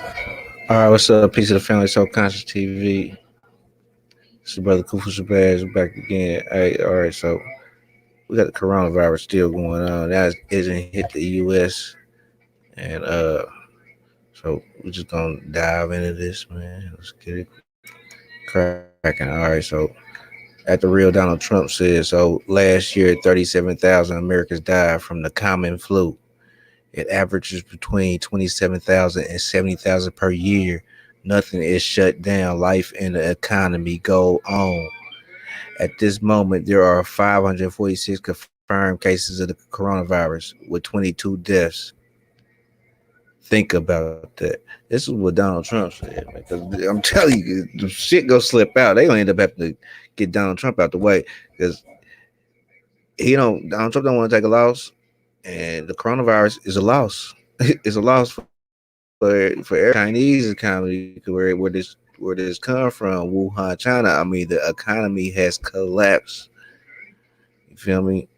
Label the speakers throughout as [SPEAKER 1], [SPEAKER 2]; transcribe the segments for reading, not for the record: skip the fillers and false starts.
[SPEAKER 1] All right, what's up? Peace of the family, so conscious TV. It's your brother Kufu Shabazz back again. Hey, all right, so we got the coronavirus still going on. That isn't hit the U.S. and so we're just gonna dive into this, man. Let's get it cracking. All right, so at the real Donald Trump said, so last year 37,000 Americans died from the common flu. It averages between 27,000 and 70,000 per year. Nothing is shut down. Life and the economy go on. At this moment, there are 546 confirmed cases of the coronavirus with 22 deaths. Think about that. This is what Donald Trump said. Man, 'cause I'm telling you, the shit go slip out. They gonna end up having to get Donald Trump out the way because Donald Trump don't want to take a loss, and the coronavirus is a loss. It's a loss for every Chinese economy where this come from, Wuhan, China. I mean, the economy has collapsed. You feel me?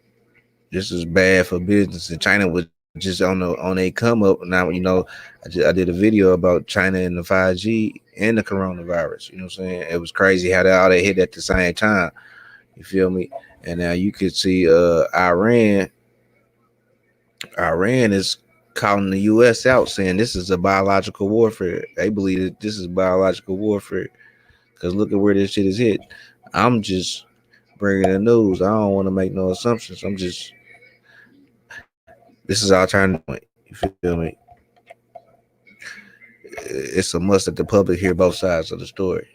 [SPEAKER 1] This is bad for business. And China was just on a come up. Now I did a video about China and the 5G and the coronavirus. You know what I'm saying? It was crazy how they all they hit at the same time. You feel me? And now you could see Iran is calling the U.S. out, saying this is a biological warfare. They believe that this is biological warfare because look at where this shit is hit. I'm just bringing the news. I don't want to make no assumptions. This is our turning point. You feel me? It's a must that the public hear both sides of the story.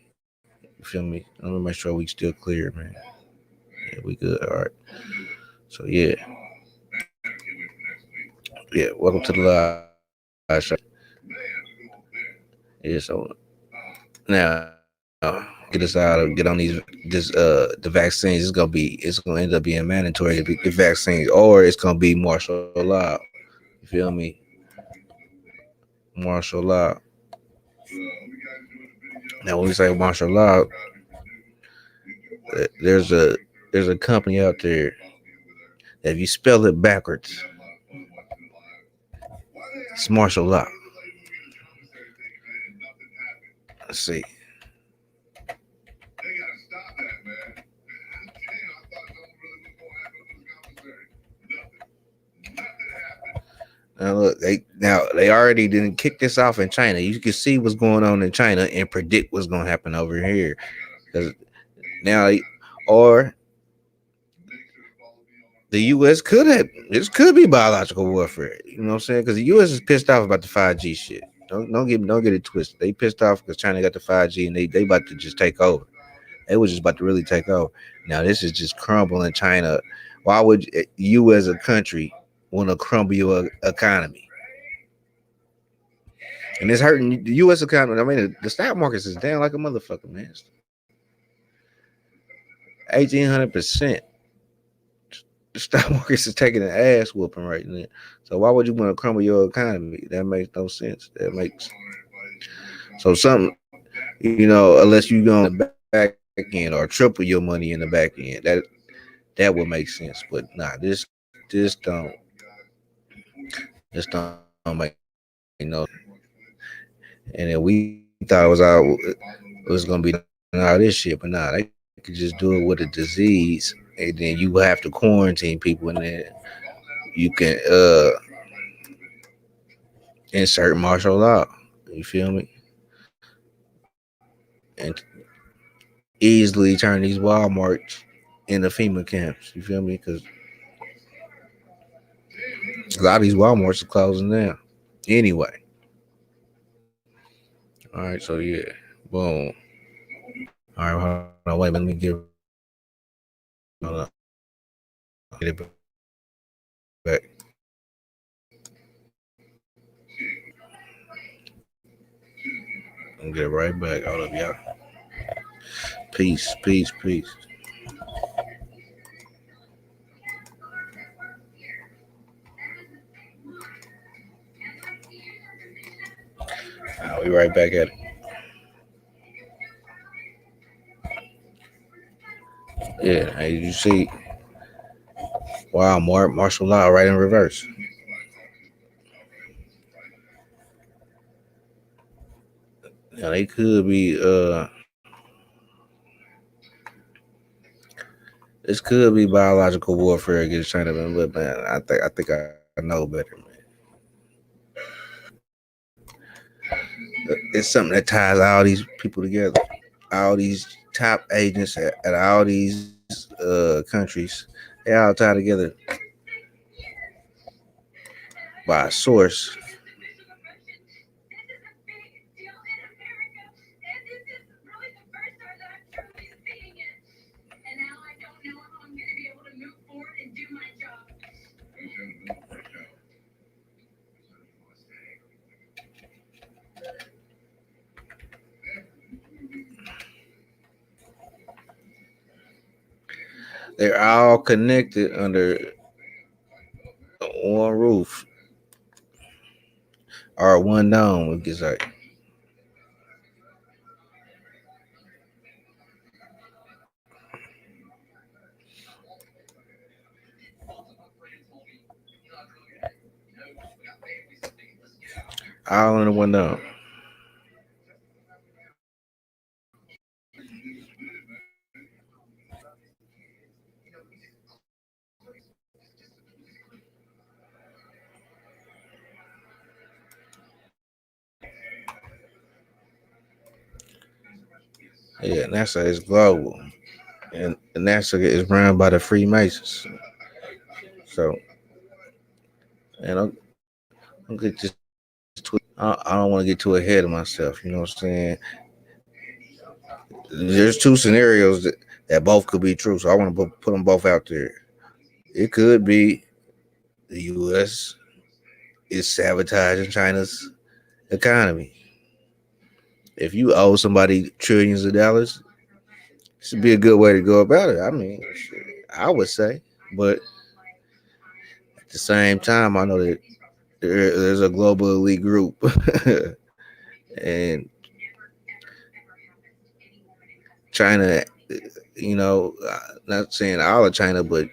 [SPEAKER 1] You feel me? Let me make sure we still clear, man. Yeah, we good. All right. So yeah. Welcome to the live show. Yeah. So now get us out of get on the vaccines. It's gonna end up being mandatory to get vaccines, or it's gonna be martial law. You feel me? Martial law. Now when we say martial law, there's a company out there that if you spell it backwards, it's martial law. Let's see. Now look, they already didn't kick this off in China. You can see what's going on in China and predict what's going to happen over here. Because now, or the U.S. could be biological warfare. You know what I'm saying? Because the U.S. is pissed off about the 5G shit. Don't get it twisted. They pissed off because China got the 5G and they about to just take over. They was just about to really take over. Now this is just crumbling China. Why would you as a country want to crumble your economy? And it's hurting the U.S. economy. I mean, the stock markets is down like a motherfucker, man. 1,800%. The stock markets is taking an ass whooping right now. So why would you want to crumble your economy? That makes no sense. That makes so something, unless you go on the back end or triple your money in the back end, that would make sense. But nah, this don't make no sense. And then we thought it was gonna be done all this shit, but nah, they could just do it with a disease, and then you have to quarantine people, and then you can insert martial law. You feel me? And easily turn these Walmarts into FEMA camps. You feel me? Because a lot of these Walmarts are closing down. Anyway, all right. So yeah, boom. All right, hold on. Wait, let me get it back. I'll get it right back. Hold up, y'all. Peace, peace, peace. We right back at it. Yeah, hey, you see, wow, martial law right in reverse. Now they could be this could be biological warfare against China, man. But man, I think I know better, man. It's something that ties all these people together. All these top agents at all these countries, they all tie together by a source. They're all connected under one roof or one dome. We can say. All under one dome. Yeah, NASA is global, and NASA is run by the Freemasons. So, and I'll get this. I don't want to get too ahead of myself. You know what I'm saying? There's two scenarios that both could be true. So I want to put them both out there. It could be the U.S. is sabotaging China's economy. If you owe somebody trillions of dollars, it should be a good way to go about it. I mean, I would say, but at the same time, I know that there's a global elite group, and China, not saying all of China, but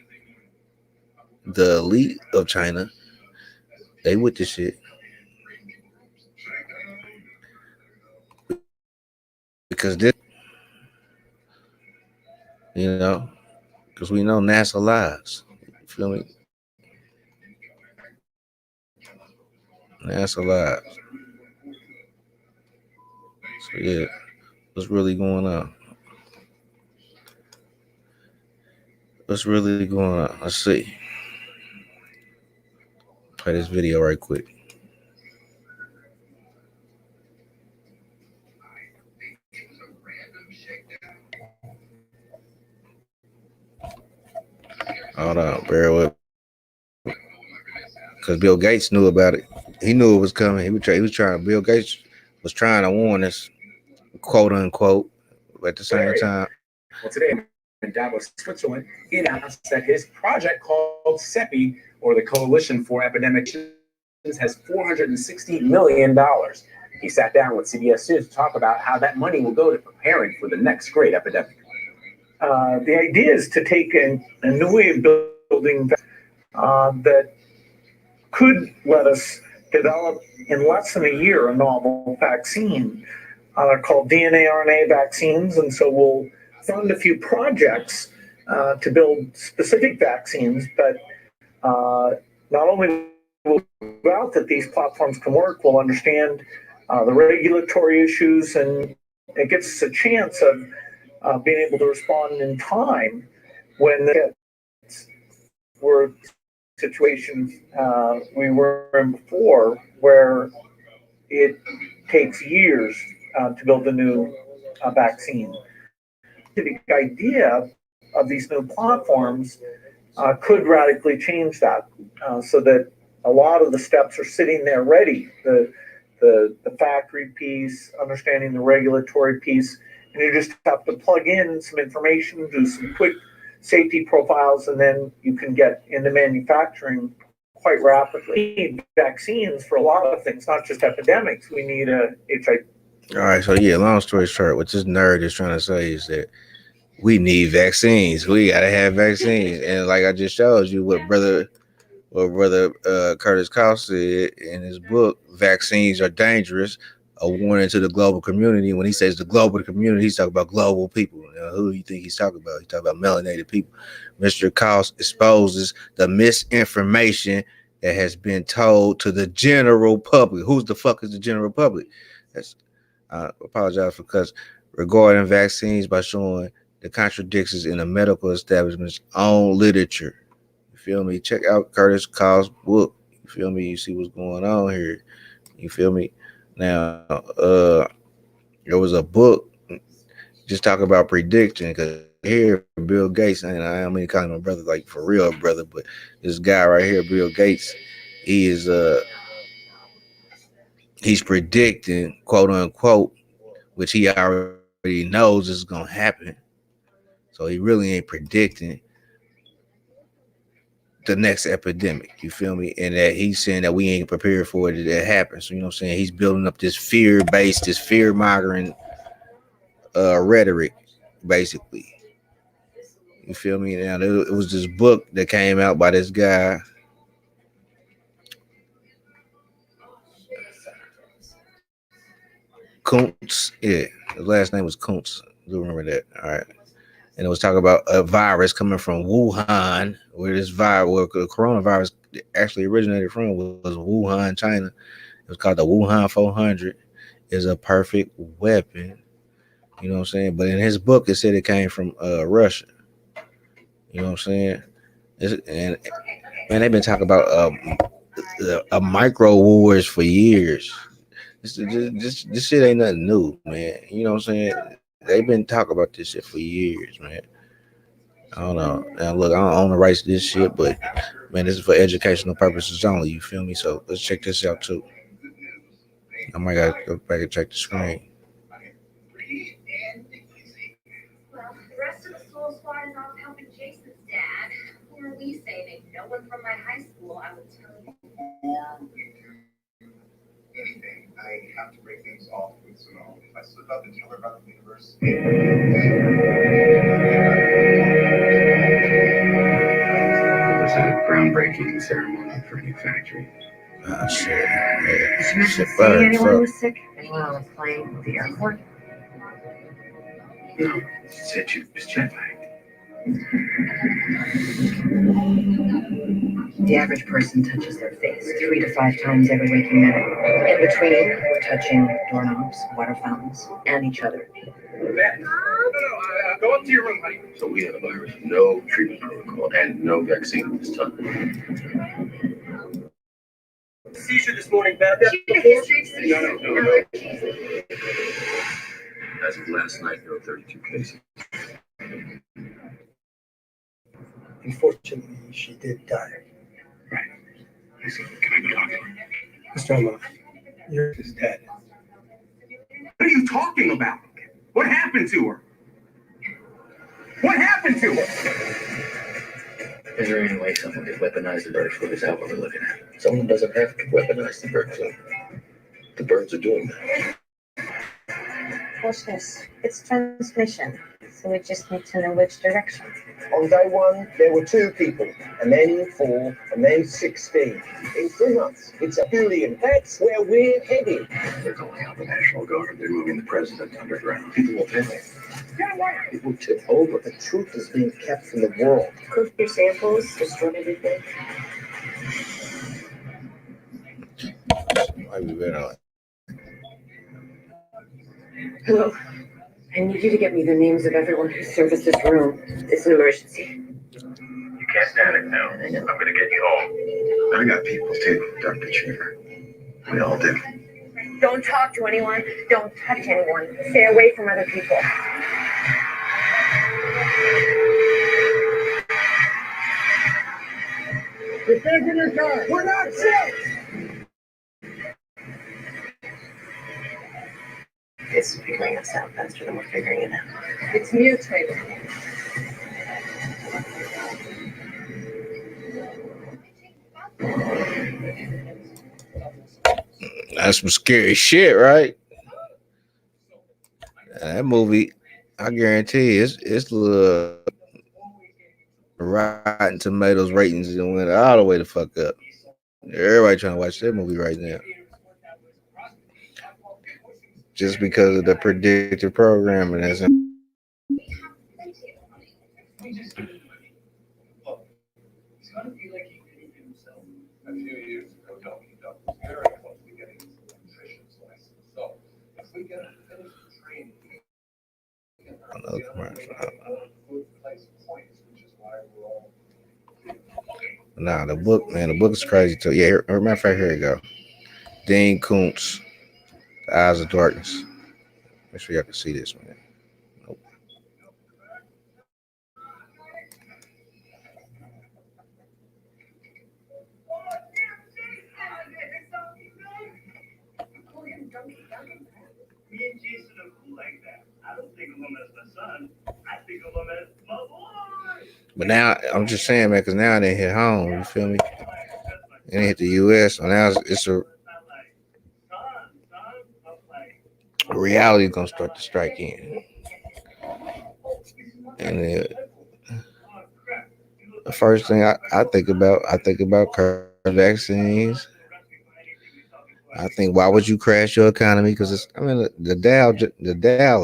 [SPEAKER 1] the elite of China, they with the shit because this, you know, because we know NASA lies. You feel me? NASA lies. So yeah, what's really going on? What's really going on? Let's see. Play this video right quick. Hold on, bear with. Because Bill Gates knew about it. He knew it was coming. He was trying. Bill Gates was trying to warn us, quote unquote. But at the same time,
[SPEAKER 2] well, today in Davos, Switzerland, he announced that his project called CEPI, or the Coalition for Epidemic, has $460 million. He sat down with CBS News to talk about how that money will go to preparing for the next great epidemic. The idea is to take a new way of building that could let us develop in less than a year a novel vaccine. They're called DNA RNA vaccines, and so we'll fund a few projects to build specific vaccines, but not only will we out that these platforms can work, we'll understand the regulatory issues, and it gives us a chance of being able to respond in time when we're situations we were in before, where it takes years to build a new vaccine. The idea of these new platforms could radically change that, so that a lot of the steps are sitting there ready. The factory piece, understanding the regulatory piece, and you just have to plug in some information, do some quick safety profiles, and then you can get into manufacturing quite rapidly. We need vaccines for a lot of things, not just epidemics. We need a HIV.
[SPEAKER 1] All right, so yeah, long story short, what this nerd is trying to say is that we need vaccines. We gotta have vaccines, and like I just showed you, what brother Curtis Koss said in his book, vaccines are dangerous. a warning to the global community. When he says the global community, he's talking about global people. Who do you think he's talking about? He's talking about melanated people. Mr. Cost exposes the misinformation that has been told to the general public. Who's the fuck is the general public? That's I apologize for cuss regarding vaccines by showing the contradictions in the medical establishment's own literature. You feel me? Check out Curtis Cost's book. You feel me? You see what's going on here. You feel me? Now, there was a book just talk about prediction because here Bill Gates, and I don't mean to call him a brother like for real brother, but this guy right here, Bill Gates, he is he's predicting quote unquote, which he already knows is gonna happen. So he really ain't predicting the next epidemic. You feel me? And that he's saying that we ain't prepared for it that happens. So, you know what I'm saying? He's building up this fear based, this fear mongering rhetoric, basically. You feel me? Now it was this book that came out by this guy. Kuntz. Yeah. His last name was Kuntz. I do remember that. All right. And it was talking about a virus coming from Wuhan, where this virus, where the coronavirus actually originated from, was Wuhan, China. It was called the Wuhan 400. Is a perfect weapon. You know what I'm saying? But in his book, it said it came from Russia. You know what I'm saying? And man, they've been talking about a micro wars for years. This shit ain't nothing new, man. You know what I'm saying? They've been talking about this shit for years, man. I don't know. Now look, I don't own the rights to this shit, but man, this is for educational purposes only. You feel me? So let's check this out too. I might gotta go back and check the screen.
[SPEAKER 3] Well, the rest of the Soul Squad is off helping Jason's dad. Who are we saving? No one from my high school, I would tell you.
[SPEAKER 4] Anything. I have to break things off with Simone. If I slip up and tell her about the universe.
[SPEAKER 2] It was a groundbreaking ceremony for a new factory.
[SPEAKER 1] Ah, shit. Yeah.
[SPEAKER 3] Did you mention
[SPEAKER 1] Shit,
[SPEAKER 3] seeing
[SPEAKER 1] bird,
[SPEAKER 3] anyone who
[SPEAKER 1] fuck.
[SPEAKER 3] was sick? Anyone on the plane at the airport?
[SPEAKER 2] No, she said she was jet lagged.
[SPEAKER 5] The average person touches their face 3 to 5 times every waking minute. In between, we're touching doorknobs, water fountains, and each other.
[SPEAKER 2] Go up to your room, honey. So we have a virus, no treatment protocol, and no vaccine at this time.
[SPEAKER 4] Seizure this morning, Beth.
[SPEAKER 3] She had a history of seizures
[SPEAKER 2] No.
[SPEAKER 3] and allergies.
[SPEAKER 2] As of last night, there were 32 cases.
[SPEAKER 6] Unfortunately, she did die.
[SPEAKER 2] Right. Listen, can I go talk to her?
[SPEAKER 6] Mr. Olaf, you're is dead.
[SPEAKER 2] What are you talking about? What happened to her? What happened to her?
[SPEAKER 7] Is there any way someone could weaponize the bird flu? Is that what we're looking at? Someone doesn't have to weaponize the bird flu. The birds are doing that.
[SPEAKER 8] Watch this. It's transmission, so we just need to know which direction.
[SPEAKER 9] On day one, there were 2 people, and then 4, and then 16. In 3 months, it's 1 billion. That's where we're headed.
[SPEAKER 7] They're calling out the National Guard. They're moving the president underground. People will panic.
[SPEAKER 9] It will tip over. The truth is being kept from the world.
[SPEAKER 5] Could your samples destroy everything?
[SPEAKER 1] Might be better.
[SPEAKER 5] Hello. I need you to get me the names of everyone who serviced this room. It's an emergency.
[SPEAKER 7] You can't panic now. I'm going to get you home. I got people too, Dr. Cheever. We all do.
[SPEAKER 8] Don't talk to anyone. Don't touch anyone. Stay away from other people.
[SPEAKER 9] We're not sick!
[SPEAKER 5] It's figuring us out faster than we're figuring it out.
[SPEAKER 8] It's mutated.
[SPEAKER 1] That's some scary shit, right? That movie, I guarantee it's the Rotten Tomatoes ratings and went all the way the fuck up. Everybody trying to watch that movie right now. just because of the predictive programming that's in.
[SPEAKER 4] Look, he's gonna be like he proved himself. A few years ago, Dunkin' Donuts was very close to getting his nutrition's license. So if we get him to finish the training, we can
[SPEAKER 1] Another commercial.
[SPEAKER 4] good place points, which is why we're all.
[SPEAKER 1] Nah, the book, man, the book is crazy too. Yeah, matter of fact, here you go. Dean Koontz, The Eyes of Darkness. Make sure y'all can see this, man. Nope.
[SPEAKER 4] Me and Jason are cool like that. I don't think of him as my son. I think of him as my boy.
[SPEAKER 1] But now I'm just saying, man, because now they hit home. You feel me? And they hit the U.S. So now it's a reality gonna start to strike in, and the first thing I think about vaccines. I think why would you crash your economy? Because it's I mean the Dow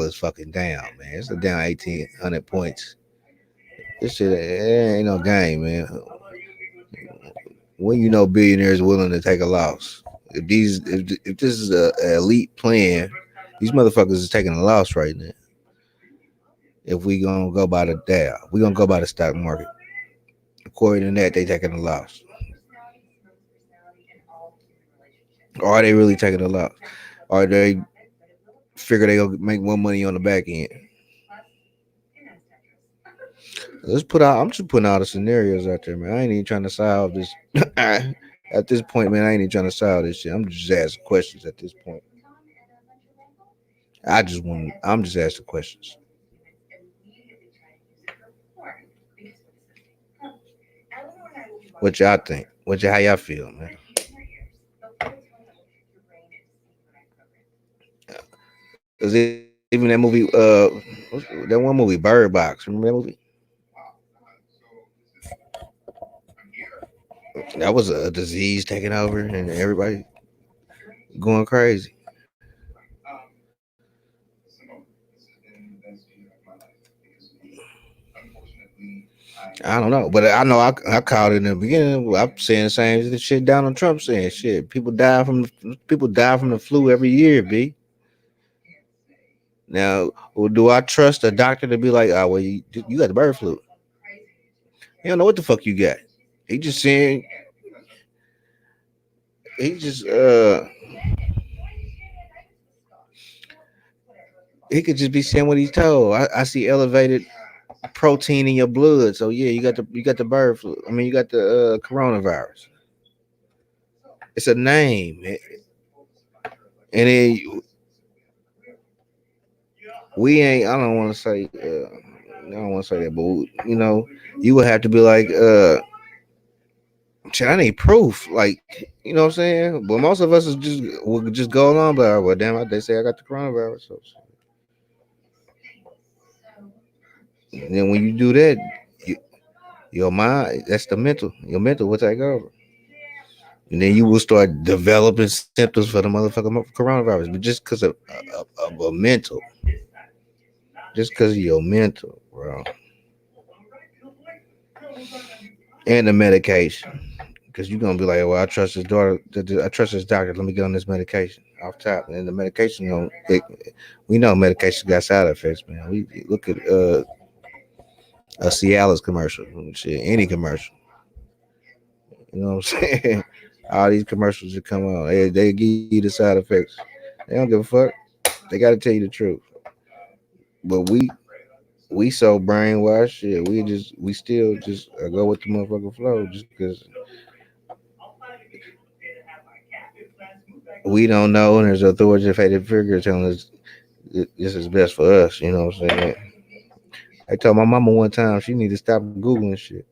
[SPEAKER 1] is fucking down, man. It's down 1,800 points. This shit it ain't no game, man. When you know billionaires willing to take a loss. If this is a elite plan, these motherfuckers is taking a loss right now. If we gonna go by the Dow, we gonna go by the stock market. According to that, they taking a loss. Or are they really taking a loss? Or they figure they gonna make more money on the back end? Let's put out. I'm just putting all the scenarios out there, man. I ain't even trying to solve this. At this point, man, I ain't even trying to solve this shit. I'm just asking questions at this point. I'm just asking questions. What y'all think? How y'all feel, man? Cause even that movie, that one movie, Bird Box. Remember that movie? That was a disease taking over and everybody going crazy. I don't know, but I know I called it in the beginning. I'm saying the same shit Donald Trump saying. Shit, people die from the flu every year. B. Now, do I trust a doctor to be like, oh well, you got the bird flu? You don't know what the fuck you got. He just saying. He just he could just be saying what he's told. I see elevated protein in your blood, so yeah, you got the bird flu. I mean, you got the coronavirus. It's a name, and then we ain't. I don't want to say. I don't want to say that, but you would have to be like, shit, I need proof. Like, you know what I'm saying? But most of us is will just go along, but well, damn, they say I got the coronavirus. So. And then when you do that, your mind, that's the mental. Your mental will take over. And then you will start developing symptoms for the motherfucking coronavirus. But just because of a mental. Just because of your mental, bro. And the medication. Because you're going to be like, well, I trust this doctor. Let me get on this medication off top. And the medication, we know medication got side effects, man. We look at a Cialis commercial, shit, any commercial. You know what I'm saying? All these commercials that come on, they give you the side effects. They don't give a fuck. They got to tell you the truth. But we so brainwashed, shit. We still just go with the motherfucking flow just because we don't know, and there's authoritative figure telling us this is best for us. You know what I'm saying? I told my mama one time she need to stop googling shit.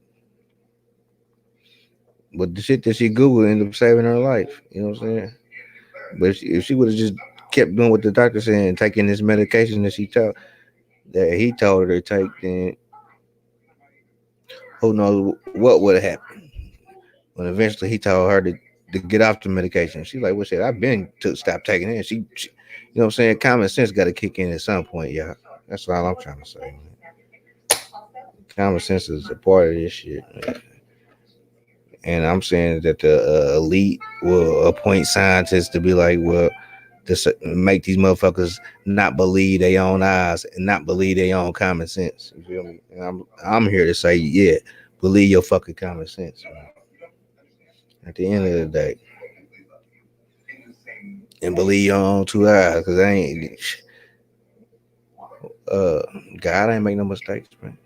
[SPEAKER 1] But the shit that she Googled ended up saving her life. You know what I'm saying? But if she would have just kept doing what the doctor said and taking this medication that he told her to take, then who knows what would have happened. When eventually he told her to get off the medication. She's like, well, shit, I've been to stop taking it. You know what I'm saying? Common sense got to kick in at some point, y'all. That's all I'm trying to say, man. Common sense is a part of this shit, man. And I'm saying that the elite will appoint scientists to be like, well, to make these motherfuckers not believe their own eyes and not believe their own common sense. You feel me? And I'm here to say, yeah, believe your fucking common sense, man. At the end of the day, and believe your own two eyes, because I ain't God ain't make no mistakes, man.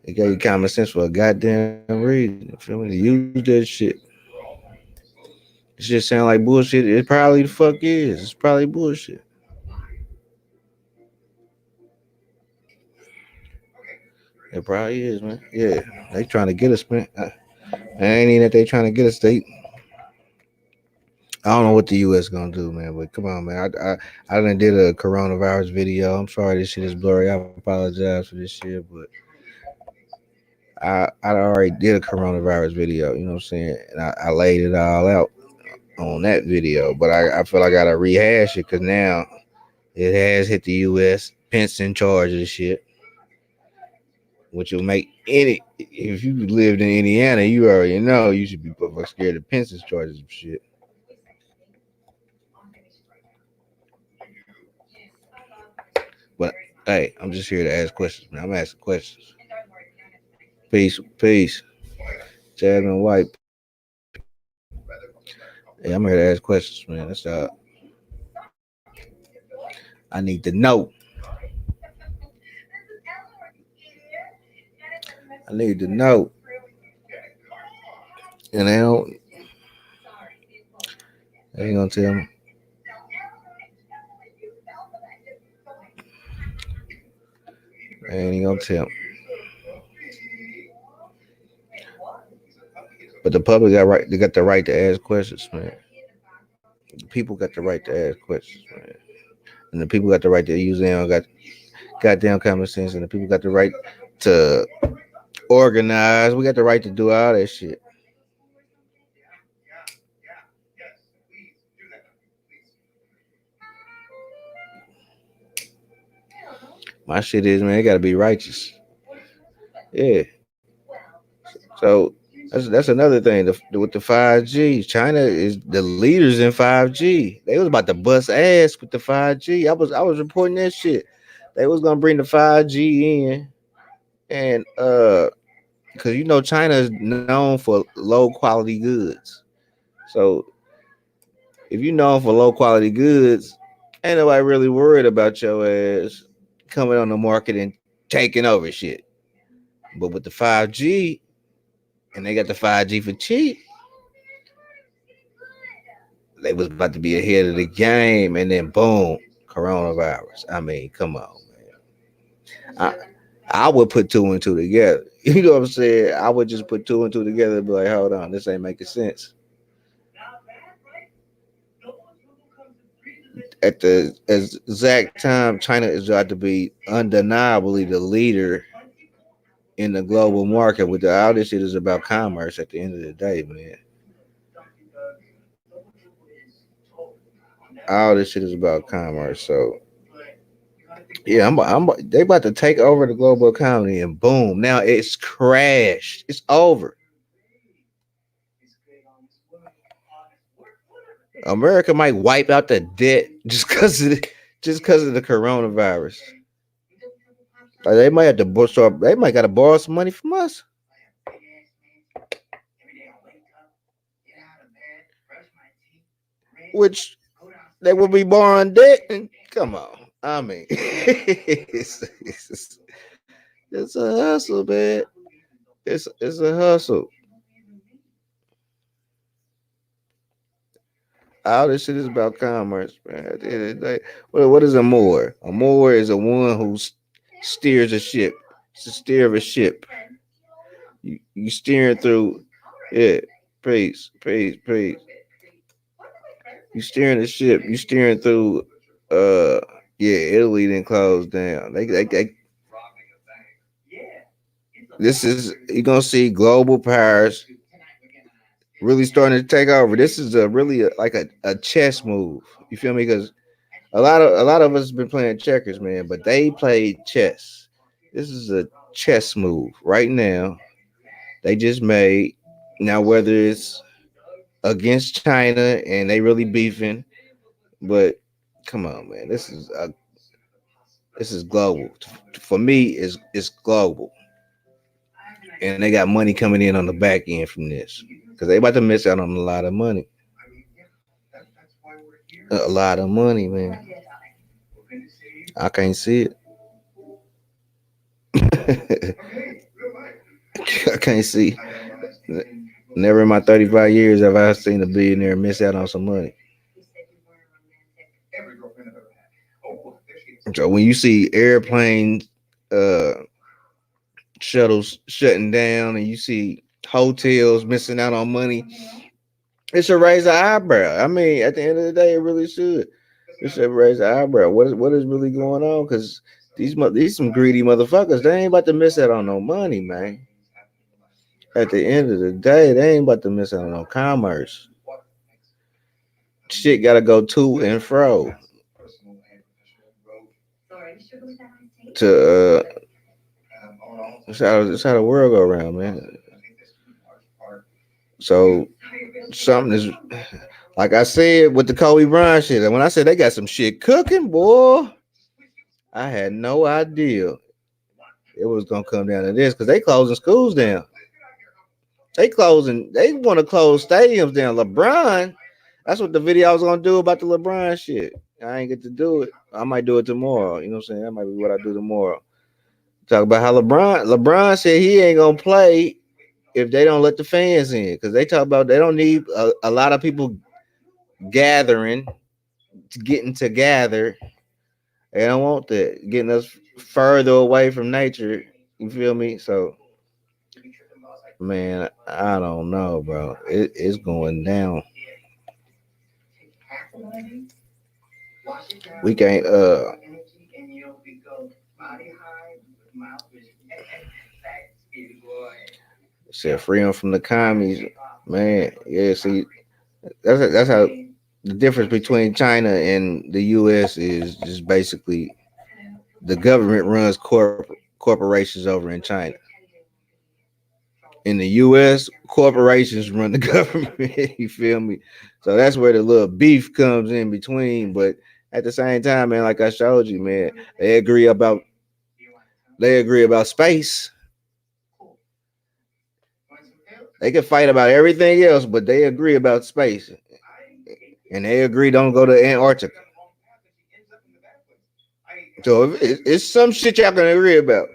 [SPEAKER 1] He gave you common sense for a goddamn reason. You feel me? To use that shit. It just sound like bullshit. It probably the fuck is. It's probably bullshit. It probably is, man. Yeah, they trying to get us, man. I ain't even that they trying to get us. I don't know what the U.S. gonna do, man. But come on, man. I done did a coronavirus video. I'm sorry this shit is blurry. I apologize for this shit, but I already did a coronavirus video. You know what I'm saying? And I laid it all out on that video. But I feel I gotta rehash it because now it has hit the U.S. Pence in charge of the shit, which will make any. If you lived in Indiana, you already know you should be scared of Pence's charges of shit. But hey, I'm just here to ask questions, man. I'm asking questions. Peace, peace. Jasmine White. Hey, I'm here to ask questions, man. That's I need to know. I need to know. And they ain't gonna tell me. They ain't gonna tell me. But the public got right. They got the right to ask questions, man. The people got the right to ask questions, man. And the people got the right to use them. Got goddamn common sense, and the people got the right to organize. We got the right to do all that shit. My shit is, man, it gotta be righteous. Yeah. So that's another thing. With the 5G, China is the leaders in 5G. They was about to bust ass with the 5G. I was reporting that shit. They was gonna bring the 5G in, and because China is known for low quality goods. So if you're known for low quality goods, ain't nobody really worried about your ass coming on the market and taking over shit. But with the 5G, and they got the 5G for cheap, they was about to be ahead of the game, and then boom, coronavirus. I mean, come on, man. I would put two and two together. You know what I'm saying? I would just put two and two together and be like, hold on, this ain't making sense. At the exact time, China is about to be undeniably the leader in the global market. With all this shit is about commerce at the end of the day, man. All this shit is about commerce. So yeah, they about to take over the global economy, and boom, now it's crashed. It's over. America might wipe out the debt just because of the coronavirus. Like they might have to they might got to borrow some money from us. Which they will be borrowing debt. And come on, I mean, it's a hustle, man. It's a hustle. All this shit is about commerce, man. At the end of the day, what is a moor? A moor is a one who steers a ship. It's a steer of a ship. You steering through, yeah. Praise. You steering the ship. You steering through. Yeah. Italy didn't close down. They This is you're gonna see global powers really starting to take over. This is like a chess move. You feel me? Because a lot of us been playing checkers, man, but they played chess. This is a chess move right now. They just made now whether it's against China and they really beefing, but come on, man, this is global. For me, it's global, and they got money coming in on the back end from this because they about to miss out on a lot of money. A lot of money, man. I can't see it. I can't see. Never in my 35 years have I seen a billionaire miss out on some money. So when you see airplanes, uh, shuttles shutting down, and you see hotels missing out on money, it should raise an eyebrow. I mean, at the end of the day, it really should. It should raise an eyebrow. What is really going on? Because these some greedy motherfuckers. They ain't about to miss out on no money, man. At the end of the day, they ain't about to miss out on no commerce. Shit gotta go to and fro to it's how the world go around, man. So something is like I said with the Kobe Bryant shit. And when I said they got some shit cooking, boy, I had no idea it was gonna come down to this because they closing schools down. They want to close stadiums down. LeBron, that's what the video I was gonna do about the LeBron shit. I ain't get to do it. I might do it tomorrow. You know what I'm saying? That might be what I do tomorrow. Talk about how LeBron said he ain't gonna play if they don't let the fans in because they talk about they don't need a lot of people gathering, getting together. They don't want that, getting us further away from nature. You feel me? So, man, I don't know, bro. It's going down. We can't said freedom from the commies, man. Yeah, see, that's how the difference between China and the U.S. is just basically the government runs corporations over in China. In the U.S., corporations run the government. You feel me? So that's where the little beef comes in between. But at the same time, man, like I showed you, man, they agree about space. They can fight about everything else, but they agree about space, and they agree don't go to Antarctica. So it's some shit y'all can agree about,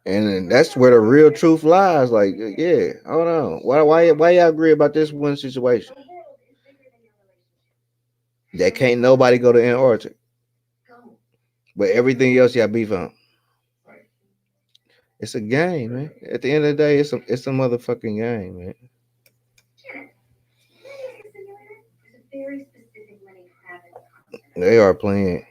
[SPEAKER 1] and then that's where the real truth lies. Like, yeah, hold on, why y'all agree about this one situation? That can't nobody go to Antarctica, but everything else y'all beef on. It's a game, man. At the end of the day, it's a motherfucking game, man. They are playing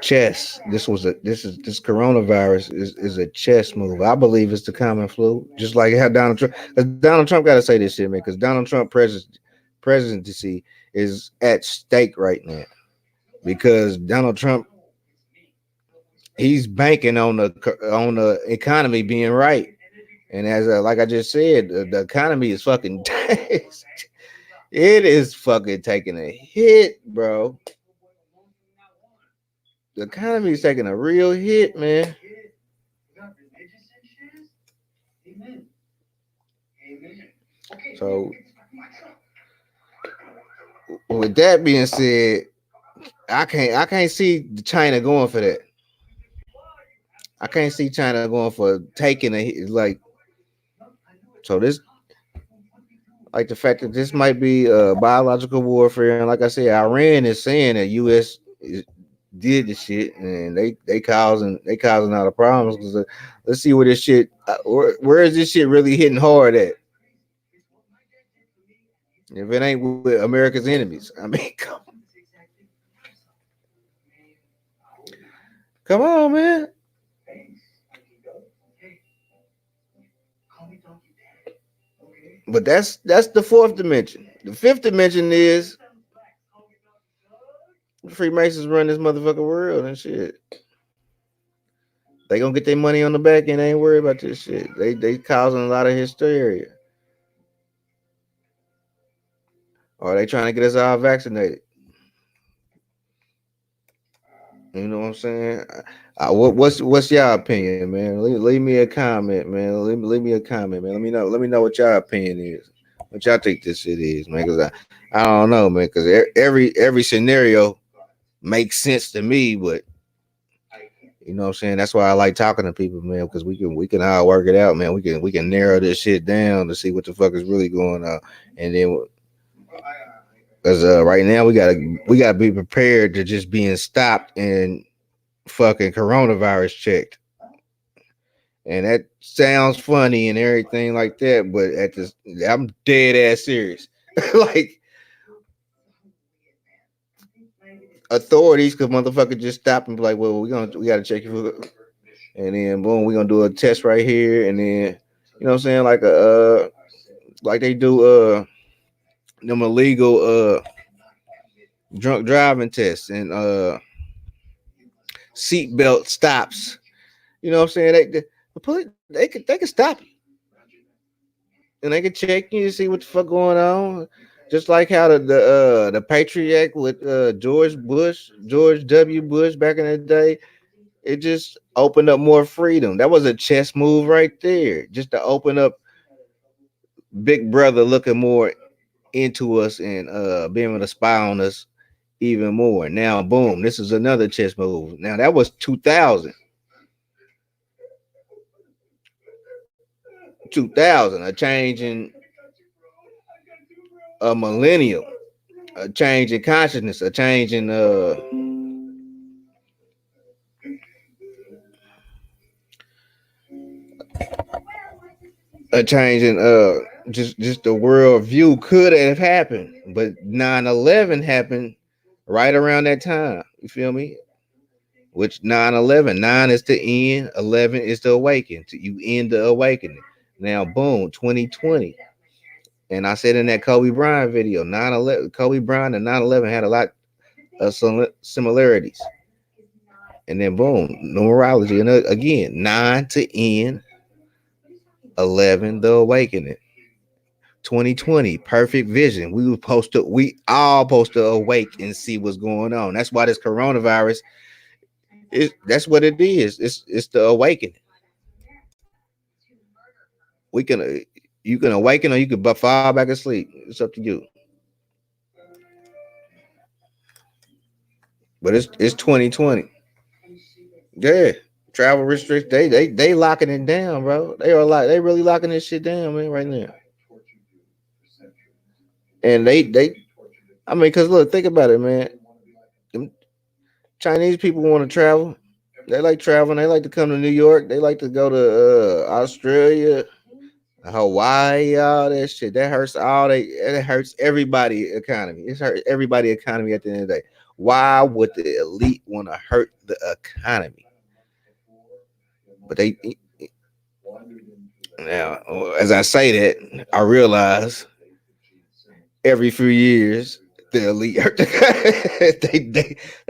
[SPEAKER 1] chess. This coronavirus is a chess move. I believe it's the common flu, just like how Donald Trump. Because Donald Trump got to say this shit, man. Because Donald Trump presidency is at stake right now. Because Donald Trump, he's banking on the economy being right, and as like I just said, the economy is fucking. It is fucking taking a hit, bro. The economy is taking a real hit, man. So, with that being said, I can't see China going for that. I can't see China going for taking a hit. Like, so this, like the fact that this might be biological warfare, and like I said, Iran is saying that U.S. did the shit, and they causing all the problems. Let's see where this shit, where is this shit really hitting hard at? If it ain't with America's enemies, I mean, come on, man. But that's the fourth dimension. The fifth dimension is the Freemasons run this motherfucking world and shit. They gonna get their money on the back end. They ain't worried about this shit. They causing a lot of hysteria. Or they trying to get us all vaccinated. You know what I'm saying? What's y'all opinion, man? Leave me a comment, man. Leave me a comment, man. Let me know what y'all opinion is. What y'all think this shit is, man? Because I don't know, man. Because every scenario makes sense to me, but you know what I'm saying? That's why I like talking to people, man, because we can all work it out, man. We can narrow this shit down to see what the fuck is really going on. And then because right now we gotta be prepared to just being stopped and fucking coronavirus checked. And that sounds funny and everything like that, but I'm dead ass serious. Like authorities could motherfucker just stop and be like, well, we gotta check you, and then boom, we're gonna do a test right here, and then you know what I'm saying, like they do them illegal drunk driving tests and seatbelt stops. You know what I'm saying? The police they could stop you. And they can check you and see what the fuck going on. Just like how the Patriot Act with George W. Bush back in the day, it just opened up more freedom. That was a chess move right there, just to open up Big Brother looking more into us and being able to spy on us even more. Now, boom, this is another chess move. Now that was 2000, a change in a millennium, a change in consciousness, a change in just the world view could have happened, but 9/11 happened right around that time. You feel me? Which 9/11, 9 is the end, 11 is the awaken. You end the awakening. Now, boom, 2020. And I said in that Kobe Bryant video, 9/11, Kobe Bryant and 9/11 had a lot of similarities. And then boom, numerology. And again, 9 to end, 11 the awakening. 2020, perfect vision. We all supposed to awake and see what's going on. That's why this coronavirus that's what it is. It's the awakening. You can awaken or you can fall back asleep. It's up to you. But it's 2020. Yeah. Travel restrictions. They locking it down, bro. They really locking this shit down, man, right now. And I mean, cause look, think about it, man. Them Chinese people want to travel. They like traveling. They like to come to New York. They like to go to Australia, Hawaii, all that shit. It hurts everybody economy. It's hurt everybody economy at the end of the day. Why would the elite want to hurt the economy? But now, as I say that, I realize every few years the elite hurt they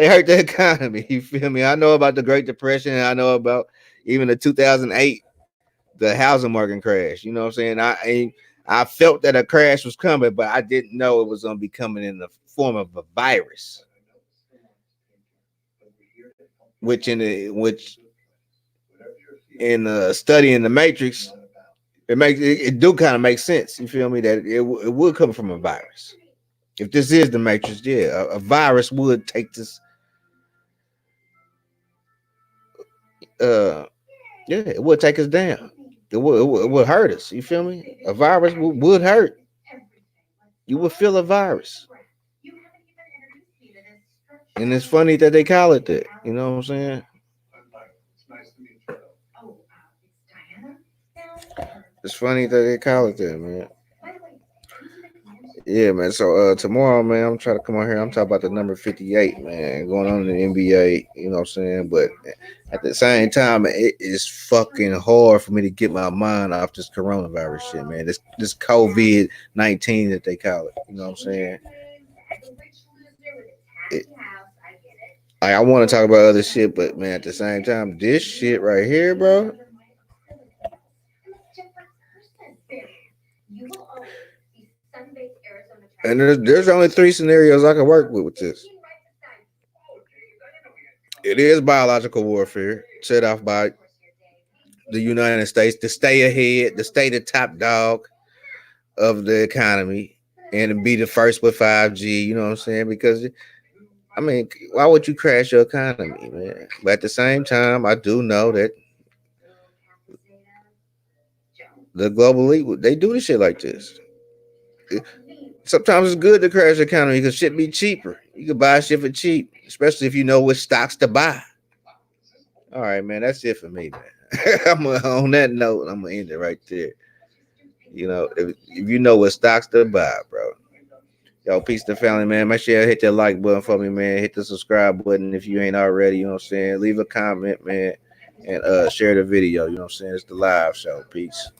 [SPEAKER 1] hurt the economy. You feel me? I know about the Great Depression, and I know about even the 2008 the housing market crash. You know what I'm saying? I felt that a crash was coming, but I didn't know it was gonna be coming in the form of a virus. Which in studying the Matrix, it do kind of make sense. You feel me? That it would come from a virus. If this is the Matrix, yeah, a virus would take this. Yeah, it would take us down. It would hurt us. You feel me? A virus would hurt. You would feel a virus. And it's funny that they call it that. You know what I'm saying? It's funny that they call it that, man. Yeah, man. So tomorrow, man, I'm trying to come on here. I'm talking about the number 58, man, going on in the NBA. You know what I'm saying? But at the same time, it is fucking hard for me to get my mind off this coronavirus shit, man. This COVID-19 that they call it. You know what I'm saying? It, I want to talk about other shit, but man, at the same time, this shit right here, bro. And there's only three scenarios I can work with this. It is biological warfare set off by the United States to stay ahead, to stay the top dog of the economy, and to be the first with 5G. You know what I'm saying? Because I mean, why would you crash your economy, man? But at the same time, I do know that the global elite, they do this shit like this. Sometimes it's good to crash the economy because shit be cheaper. You can buy shit for cheap, especially if you know what stocks to buy. All right, man, that's it for me, man. On that note, I'm gonna end it right there. You know, if you know what stocks to buy, bro. Yo, peace to the family, man. Make sure you hit that like button for me, man. Hit the subscribe button if you ain't already, you know what I'm saying? Leave a comment, man, and share the video, you know what I'm saying? It's the live show. Peace.